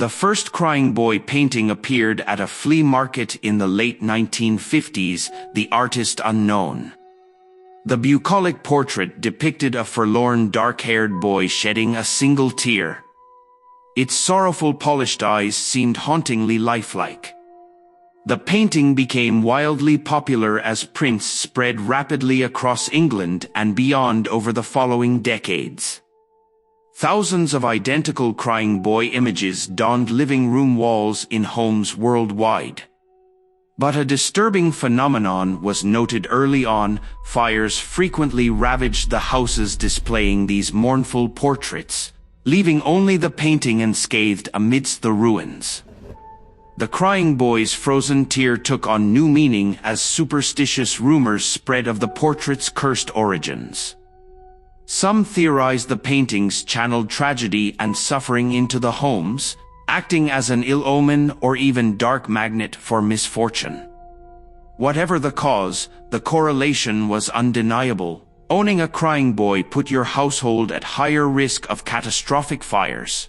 The first crying boy painting appeared at a flea market in the late 1950s, the artist unknown. The bucolic portrait depicted a forlorn dark-haired boy shedding a single tear. Its sorrowful polished eyes seemed hauntingly lifelike. The painting became wildly popular as prints spread rapidly across England and beyond over the following decades. Thousands of identical crying boy images donned living room walls in homes worldwide. But a disturbing phenomenon was noted early on. Fires frequently ravaged the houses displaying these mournful portraits, leaving only the painting unscathed amidst the ruins. The crying boy's frozen tear took on new meaning as superstitious rumors spread of the portrait's cursed origins. Some theorized the paintings channeled tragedy and suffering into the homes, acting as an ill omen or even dark magnet for misfortune. Whatever the cause, the correlation was undeniable. Owning a crying boy put your household at higher risk of catastrophic fires.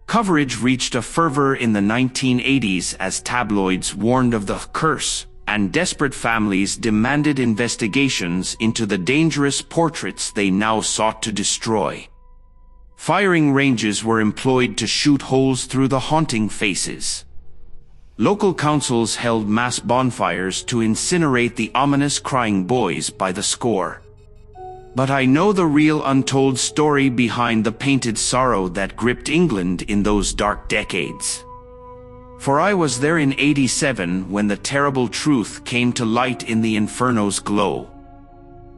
Coverage reached a fervor in the 1980s as tabloids warned of the curse, and desperate families demanded investigations into the dangerous portraits they now sought to destroy. Firing ranges were employed to shoot holes through the haunting faces. Local councils held mass bonfires to incinerate the ominous crying boys by the score. But I know the real untold story behind the painted sorrow that gripped England in those dark decades. For I was there in '87 when the terrible truth came to light in the inferno's glow.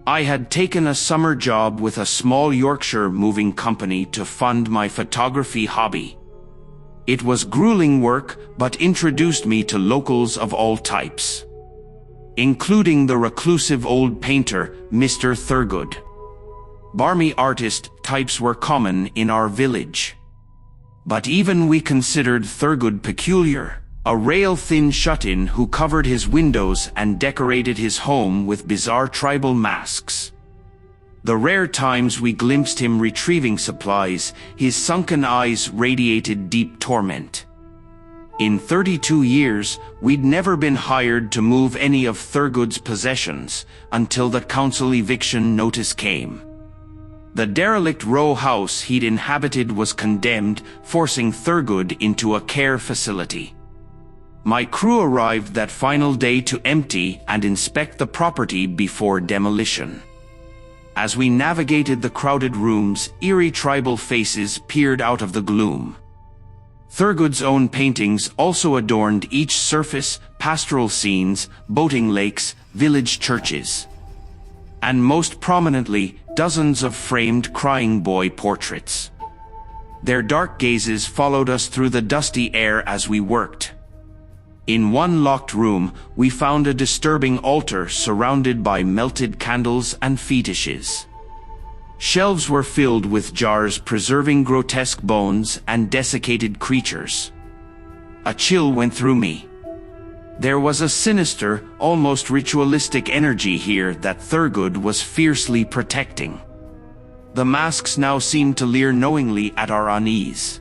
I had taken a summer job with a small Yorkshire moving company to fund my photography hobby. It was grueling work, but introduced me to locals of all types, including the reclusive old painter, Mr. Thurgood. Barmy artist types were common in our village. But even we considered Thurgood peculiar, a rail-thin shut-in who covered his windows and decorated his home with bizarre tribal masks. The rare times we glimpsed him retrieving supplies, his sunken eyes radiated deep torment. In 32 years, we'd never been hired to move any of Thurgood's possessions, until the council eviction notice came. The derelict row house he'd inhabited was condemned, forcing Thurgood into a care facility. My crew arrived that final day to empty and inspect the property before demolition. As we navigated the crowded rooms, eerie tribal faces peered out of the gloom. Thurgood's own paintings also adorned each surface: pastoral scenes, boating lakes, village churches, and most prominently, dozens of framed crying boy portraits. Their dark gazes followed us through the dusty air as we worked. In one locked room, we found a disturbing altar surrounded by melted candles and fetishes. Shelves were filled with jars preserving grotesque bones and desiccated creatures. A chill went through me. There was a sinister, almost ritualistic energy here that Thurgood was fiercely protecting. The masks now seemed to leer knowingly at our unease.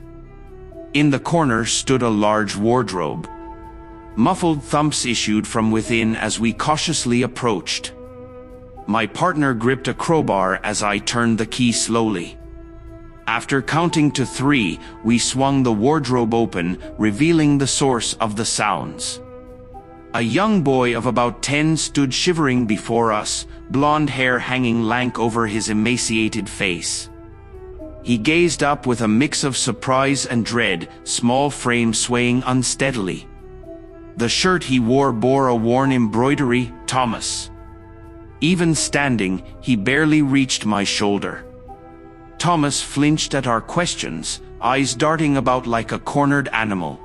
In the corner stood a large wardrobe. Muffled thumps issued from within as we cautiously approached. My partner gripped a crowbar as I turned the key slowly. After counting to 3, we swung the wardrobe open, revealing the source of the sounds. A young boy of about 10 stood shivering before us, blonde hair hanging lank over his emaciated face. He gazed up with a mix of surprise and dread, small frame swaying unsteadily. The shirt he wore bore a worn embroidery, Thomas. Even standing, he barely reached my shoulder. Thomas flinched at our questions, eyes darting about like a cornered animal.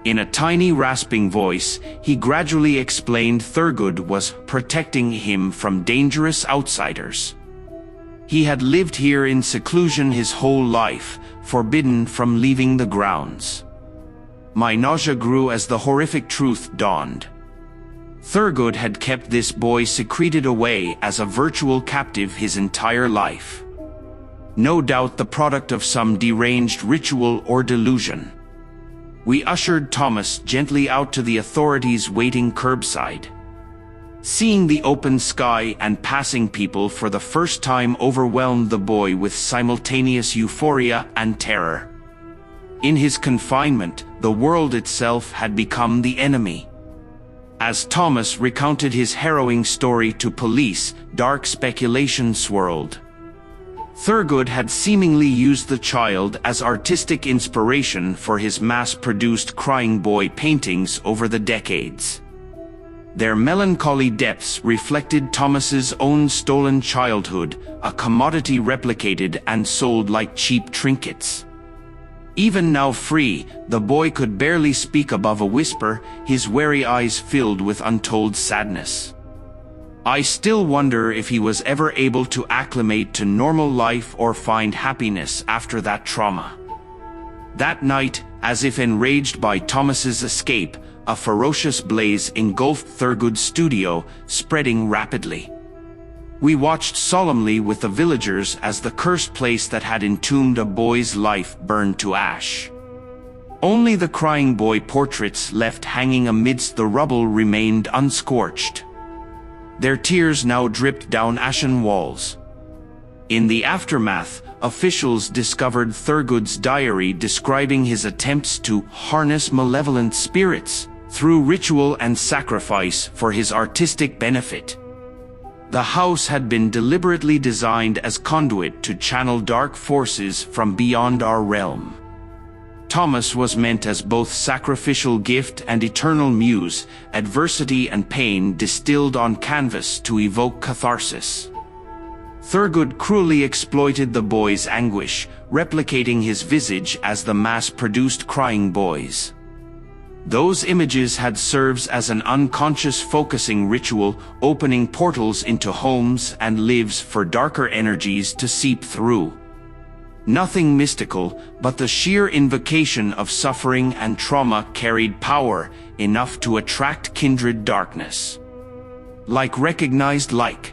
In a tiny rasping voice, he gradually explained Thurgood was protecting him from dangerous outsiders. He had lived here in seclusion his whole life, forbidden from leaving the grounds. My nausea grew as the horrific truth dawned. Thurgood had kept this boy secreted away as a virtual captive his entire life. No doubt the product of some deranged ritual or delusion. We ushered Thomas gently out to the authorities waiting curbside. Seeing the open sky and passing people for the first time overwhelmed the boy with simultaneous euphoria and terror. In his confinement, the world itself had become the enemy. As Thomas recounted his harrowing story to police, dark speculation swirled. Thurgood had seemingly used the child as artistic inspiration for his mass-produced crying boy paintings over the decades. Their melancholy depths reflected Thomas's own stolen childhood, a commodity replicated and sold like cheap trinkets. Even now free, the boy could barely speak above a whisper, his weary eyes filled with untold sadness. I still wonder if he was ever able to acclimate to normal life or find happiness after that trauma. That night, as if enraged by Thomas's escape, a ferocious blaze engulfed Thurgood's studio, spreading rapidly. We watched solemnly with the villagers as the cursed place that had entombed a boy's life burned to ash. Only the crying boy portraits left hanging amidst the rubble remained unscorched. Their tears now dripped down ashen walls. In the aftermath, officials discovered Thurgood's diary describing his attempts to harness malevolent spirits through ritual and sacrifice for his artistic benefit. The house had been deliberately designed as conduit to channel dark forces from beyond our realm. Thomas was meant as both sacrificial gift and eternal muse, adversity and pain distilled on canvas to evoke catharsis. Thurgood cruelly exploited the boy's anguish, replicating his visage as the mass-produced crying boy's. Those images had served as an unconscious focusing ritual, opening portals into homes and lives for darker energies to seep through. Nothing mystical, but the sheer invocation of suffering and trauma carried power enough to attract kindred darkness. Like recognized like.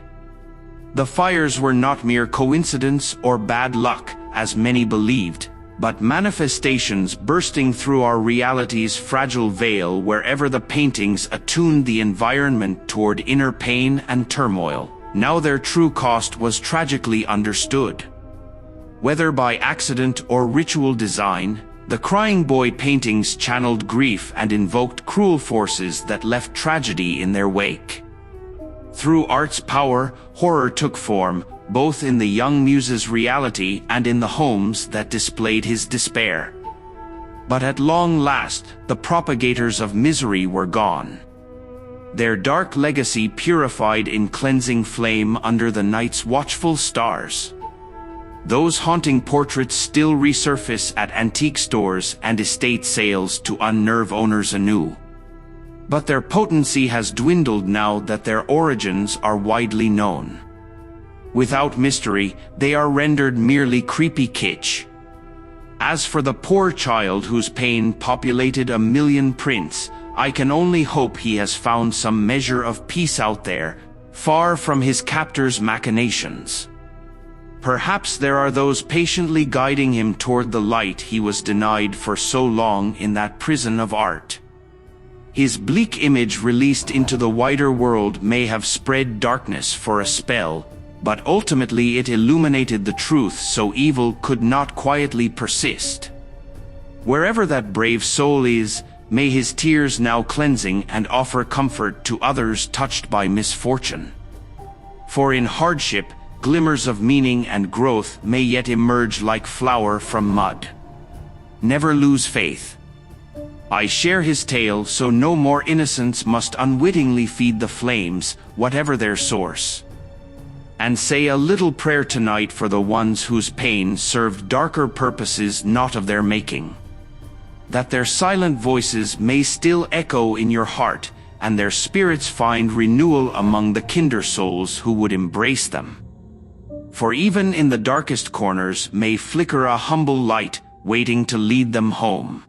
The fires were not mere coincidence or bad luck, as many believed, but manifestations bursting through our reality's fragile veil wherever the paintings attuned the environment toward inner pain and turmoil. Now their true cost was tragically understood. Whether by accident or ritual design, the crying boy paintings channeled grief and invoked cruel forces that left tragedy in their wake. Through art's power, horror took form, both in the young muse's reality and in the homes that displayed his despair. But at long last, the propagators of misery were gone. Their dark legacy purified in cleansing flame under the night's watchful stars. Those haunting portraits still resurface at antique stores and estate sales to unnerve owners anew. But their potency has dwindled now that their origins are widely known. Without mystery, they are rendered merely creepy kitsch. As for the poor child whose pain populated a million prints, I can only hope he has found some measure of peace out there, far from his captor's machinations. Perhaps there are those patiently guiding him toward the light he was denied for so long in that prison of art. His bleak image released into the wider world may have spread darkness for a spell, but ultimately it illuminated the truth so evil could not quietly persist. Wherever that brave soul is, may his tears now cleansing and offer comfort to others touched by misfortune. For in hardship, glimmers of meaning and growth may yet emerge like flour from mud. Never lose faith. I share his tale so no more innocents must unwittingly feed the flames, whatever their source. And say a little prayer tonight for the ones whose pain served darker purposes not of their making. That their silent voices may still echo in your heart, and their spirits find renewal among the kinder souls who would embrace them. For even in the darkest corners may flicker a humble light, waiting to lead them home.